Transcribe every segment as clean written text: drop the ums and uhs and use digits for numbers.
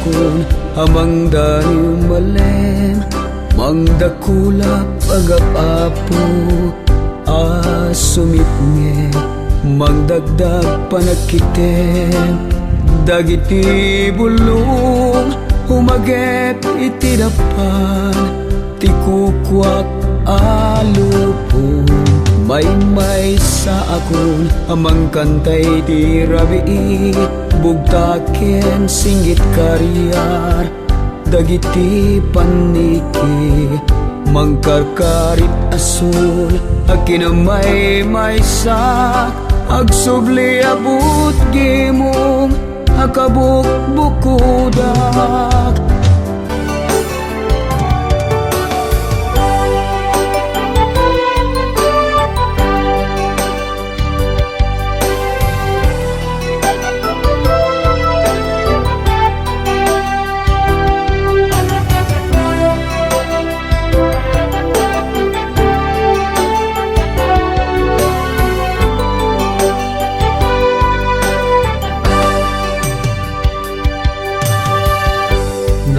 akon amang danim malem mangdakula pagapapo sumitnge mangdagdag panakitem dagiti bulong humagep iti dapan ti kukwak alupo may sa akon amang kantay ti rabii bugtaken singgit karyar dagiti paniki mangkarkarit asul akinamay sak agsubli abut gimong akabukbukudak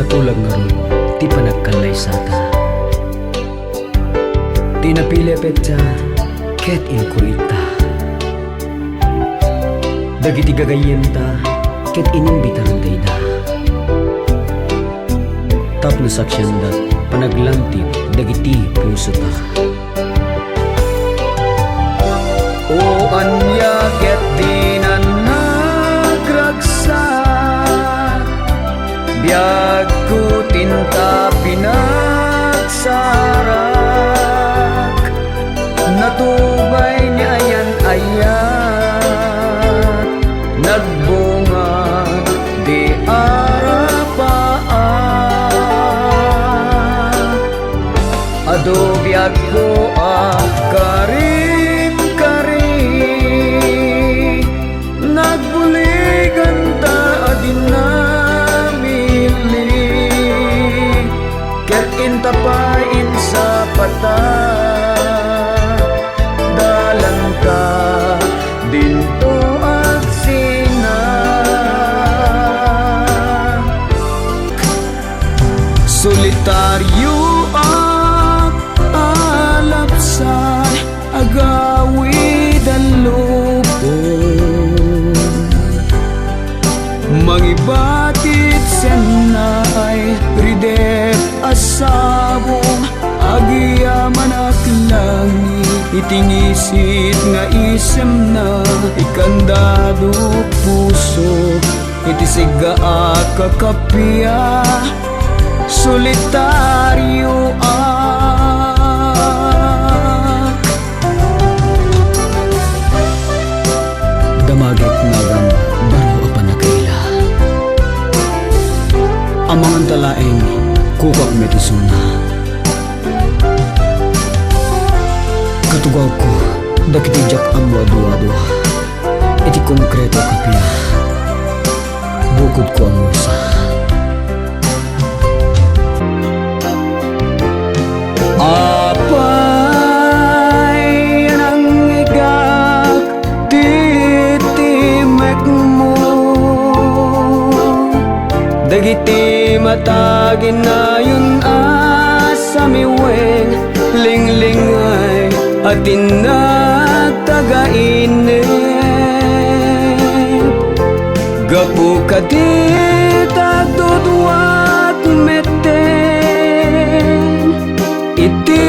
natulag nga ron, ti panagkalay sata. Ti napili petsa, ket inkurita. Dagiti gagayem ta, ket inimbitaran da. Tapno saksyan dat, panaglantip, dagiti puso ta. O anya ket di na nagragsak biag ko tinta pinagsarak natubay niya yan ayat nagbunga di arapaan ado biag ko karin nagbuligan ta adin na intapain sa pata dalang ka dinto at sina solitaryo at alapsan agawid ang lubong mangibatid senay ridep asabong agiyaman at langit itingisit nga isem na ikandado puso itisiga kakapya solitaryo damagit nagan baro apan nakaila amangan talaeng kukak metisuna katugaw ko dakitijak ang wadu-wadu iti konkreto kapya bukod ko ang musa apay ang igak titimek mo dagiti matagin na yun asamiweng linglingay at tinagtagainip gapu kadita dudwat meten iti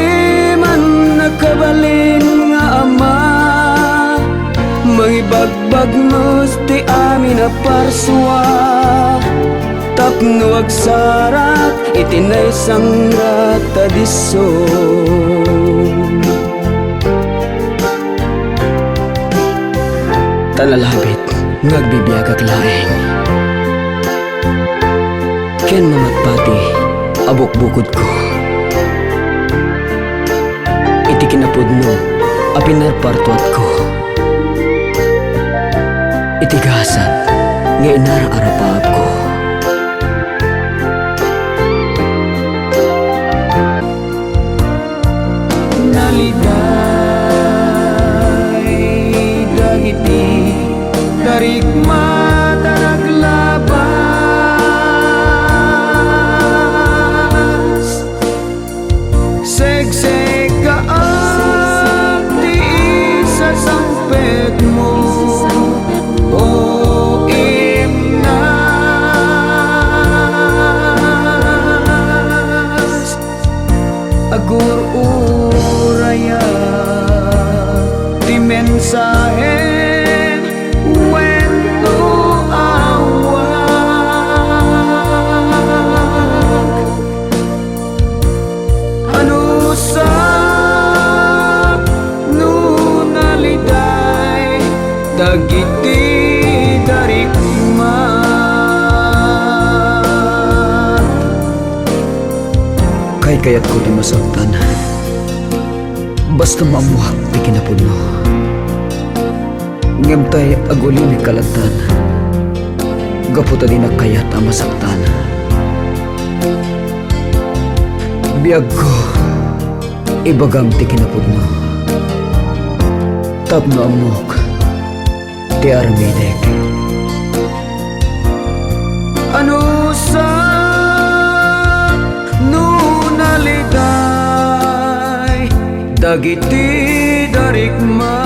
man nakabalin nga ama mangibagbag nos ti amin na parswa tapno agsarat itinay sangrat tradisyon talalabit ngagbibiyag laeng ken mamatpati abok-bukod ko iti kinapudno apinarpartuat ko iti gasat nga inara-arapaap ko tarikma taraglaban agur uraya ti mensahe wenno awak anusa nu naliday dagiti dari kay kayat ko di masaktan basta maamuhak di kinapudno ngem tay aguli mi kalatan gaputa di nakayat ang masaktan biag ko ibagam ti kinapudno tapno amok ti armidek anusa nu naliday dagiti darikma